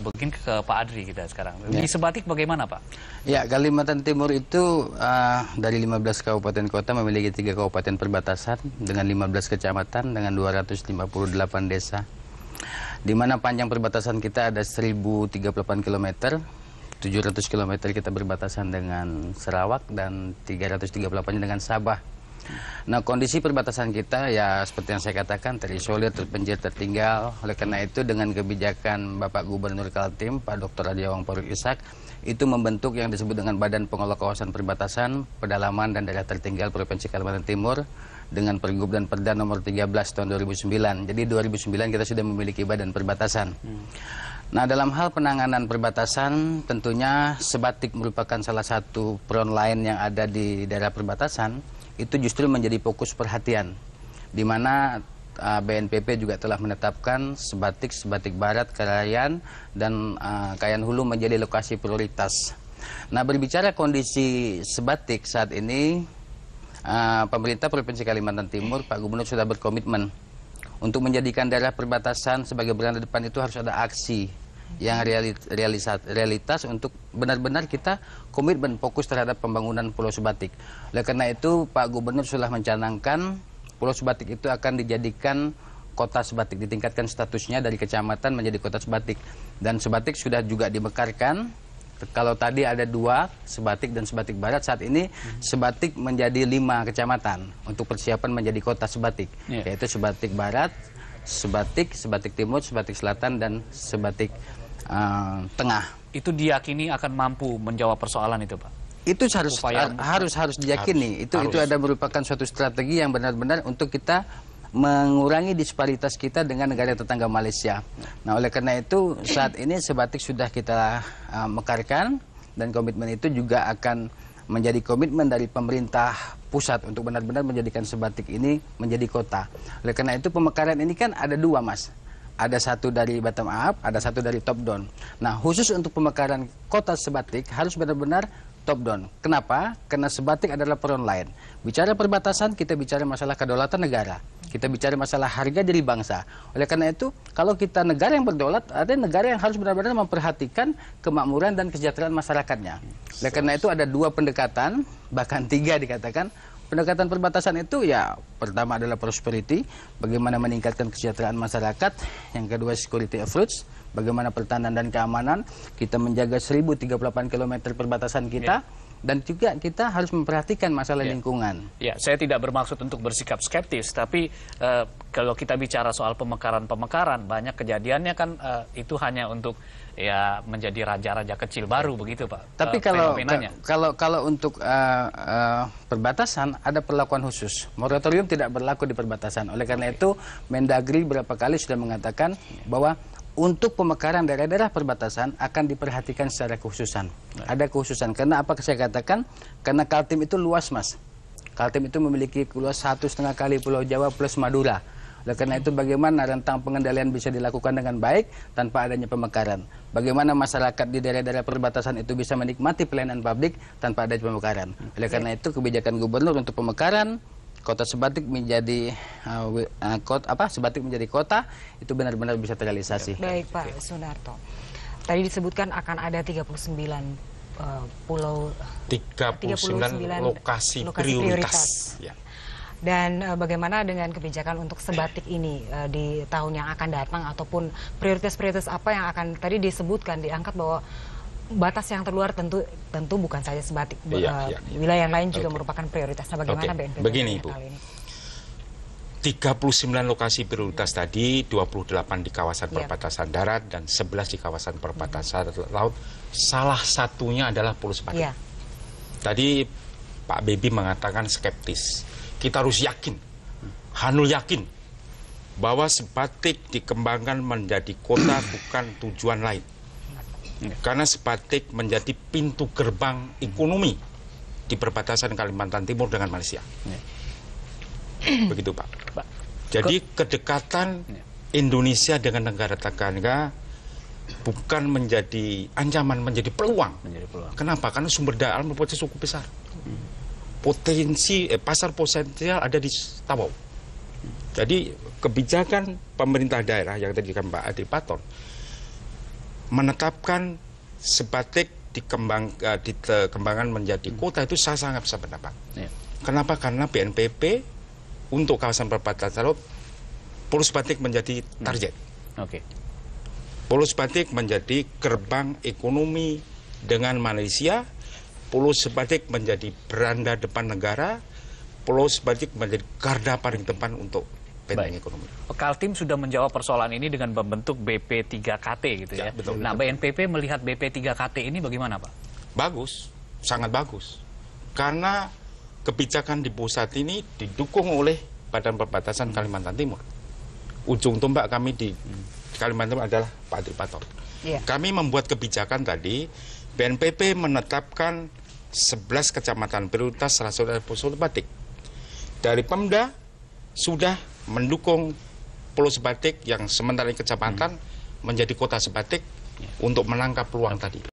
mungkin ke Pak Adri kita sekarang. Di Sebatik bagaimana, Pak? Ya, Kalimantan Timur itu dari 15 kabupaten kota memiliki 3 kabupaten perbatasan dengan 15 kecamatan dengan 258 desa. Di mana panjang perbatasan kita ada 1038 km, 700 km kita berbatasan dengan Sarawak dan 338 dengan Sabah. Nah, kondisi perbatasan kita ya seperti yang saya katakan terisolir, terpencil, tertinggal. Oleh karena itu dengan kebijakan Bapak Gubernur Kaltim, Pak Dr. Adiawang Faruk Ishak, itu membentuk yang disebut dengan Badan Pengelola Kawasan Perbatasan, Pedalaman dan Daerah Tertinggal Provinsi Kalimantan Timur dengan Pergub dan Perda nomor 13 tahun 2009. Jadi 2009 kita sudah memiliki badan perbatasan. Nah, dalam hal penanganan perbatasan tentunya Sebatik merupakan salah satu front line yang ada di daerah perbatasan. Itu justru menjadi fokus perhatian, di mana BNPB juga telah menetapkan Sebatik, Sebatik Barat, Kayan, dan Kayan Hulu menjadi lokasi prioritas. Nah, berbicara kondisi Sebatik saat ini, pemerintah Provinsi Kalimantan Timur, Pak Gubernur sudah berkomitmen untuk menjadikan daerah perbatasan sebagai beranda depan itu harus ada aksi yang realitas untuk benar-benar kita komitmen fokus terhadap pembangunan Pulau Sebatik. Oleh karena itu Pak Gubernur sudah mencanangkan Pulau Sebatik itu akan dijadikan kota Sebatik, ditingkatkan statusnya dari kecamatan menjadi kota Sebatik. Dan Sebatik sudah juga dimekarkan. Kalau tadi ada 2, Sebatik dan Sebatik Barat, saat ini Sebatik menjadi 5 kecamatan untuk persiapan menjadi kota Sebatik, yaitu Sebatik Barat, Sebatik, Sebatik Timur, Sebatik Selatan, dan Sebatik Tengah. Itu diyakini akan mampu menjawab persoalan itu, Pak? Itu harus diyakini. Itu ada merupakan suatu strategi yang benar-benar untuk kita mengurangi disparitas kita dengan negara tetangga Malaysia. Nah, oleh karena itu saat ini Sebatik sudah kita mekarkan, dan komitmen itu juga akan menjadi komitmen dari pemerintah pusat untuk benar-benar menjadikan Sebatik ini menjadi kota. Oleh karena itu pemekaran ini kan ada 2, Mas. Ada satu dari bottom up, ada satu dari top down. Nah, khusus untuk pemekaran kota Sebatik harus benar-benar top down. Kenapa? Karena Sebatik adalah front line. Bicara perbatasan, kita bicara masalah kedaulatan negara. Kita bicara masalah harga diri bangsa. Oleh karena itu, kalau kita negara yang berdaulat, ada negara yang harus benar-benar memperhatikan kemakmuran dan kesejahteraan masyarakatnya. Oleh karena itu ada 2 pendekatan, bahkan 3 dikatakan. Pendekatan perbatasan itu ya pertama adalah prosperity, bagaimana meningkatkan kesejahteraan masyarakat. Yang kedua security approach, bagaimana pertahanan dan keamanan. Kita menjaga 1038 km perbatasan kita. Dan juga kita harus memperhatikan masalah lingkungan. Ya, saya tidak bermaksud untuk bersikap skeptis, tapi kalau kita bicara soal pemekaran, banyak kejadiannya kan itu hanya untuk ya menjadi raja-raja kecil baru begitu, Pak. Tapi kalau untuk perbatasan ada perlakuan khusus. Moratorium tidak berlaku di perbatasan. Oleh karena itu Mendagri berapa kali sudah mengatakan bahwa untuk pemekaran daerah-daerah perbatasan akan diperhatikan secara kekhususan. Ada kekhususan. Karena apa saya katakan? Karena Kaltim itu luas, Mas. Kaltim itu memiliki luas 1,5 kali Pulau Jawa plus Madura. Oleh karena itu bagaimana rentang pengendalian bisa dilakukan dengan baik tanpa adanya pemekaran. Bagaimana masyarakat di daerah-daerah perbatasan itu bisa menikmati pelayanan publik tanpa adanya pemekaran. Oleh karena itu kebijakan gubernur untuk pemekaran kota Sebatik menjadi Sebatik menjadi kota itu benar-benar bisa terrealisasi. Baik, Pak Sunarto. Tadi disebutkan akan ada 39 pulau 39 lokasi prioritas. Ya. Dan bagaimana dengan kebijakan untuk Sebatik ini di tahun yang akan datang, ataupun prioritas-prioritas apa yang akan tadi disebutkan, diangkat bahwa batas yang terluar tentu bukan saja Sebatik, wilayah yang lain juga merupakan prioritas. Nah, bagaimana BNPB begini, Ibu. 39 lokasi prioritas tadi, 28 di kawasan perbatasan darat dan 11 di kawasan perbatasan laut. Salah satunya adalah Pulau Sebatik. Tadi Pak Bebi mengatakan skeptis. Kita harus yakin, Hanul yakin bahwa Sebatik dikembangkan menjadi kota bukan tujuan lain. Karena Sebatik menjadi pintu gerbang ekonomi di perbatasan Kalimantan Timur dengan Malaysia. Begitu, Pak. Jadi kedekatan Indonesia dengan negara tetangga bukan menjadi ancaman, menjadi peluang. Kenapa? Karena sumber daya alam berpotensi cukup besar. Pasar potensial ada di Tawau. Jadi kebijakan pemerintah daerah yang tadi kan Pak Adi Paton menetapkan sebatik dikembangkan menjadi kota itu saya sangat sependapat. Ya. Kenapa? Karena BNPB untuk kawasan perbatasan laut, Pulau Sebatik menjadi target. Oke. Pulau Sebatik menjadi gerbang ekonomi dengan Malaysia. Pulau Sebatik menjadi beranda depan negara. Pulau Sebatik menjadi garda paling depan untuk benteng ekonomi. Kaltim sudah menjawab persoalan ini dengan membentuk BP3KT gitu ya. Betul. Nah, BNPB melihat BP3KT ini bagaimana, Pak? Bagus, sangat bagus. Karena kebijakan di pusat ini didukung oleh Badan Perbatasan Kalimantan Timur. Ujung tombak kami di Kalimantan Timur adalah Pak Triparto. Iya. Kami membuat kebijakan tadi, BNPB menetapkan 11 kecamatan prioritas salah satu Pulau Sebatik. Dari Pemda sudah mendukung Pulau Sebatik yang sementara ini kecamatan menjadi kota Sebatik untuk menangkap peluang tadi.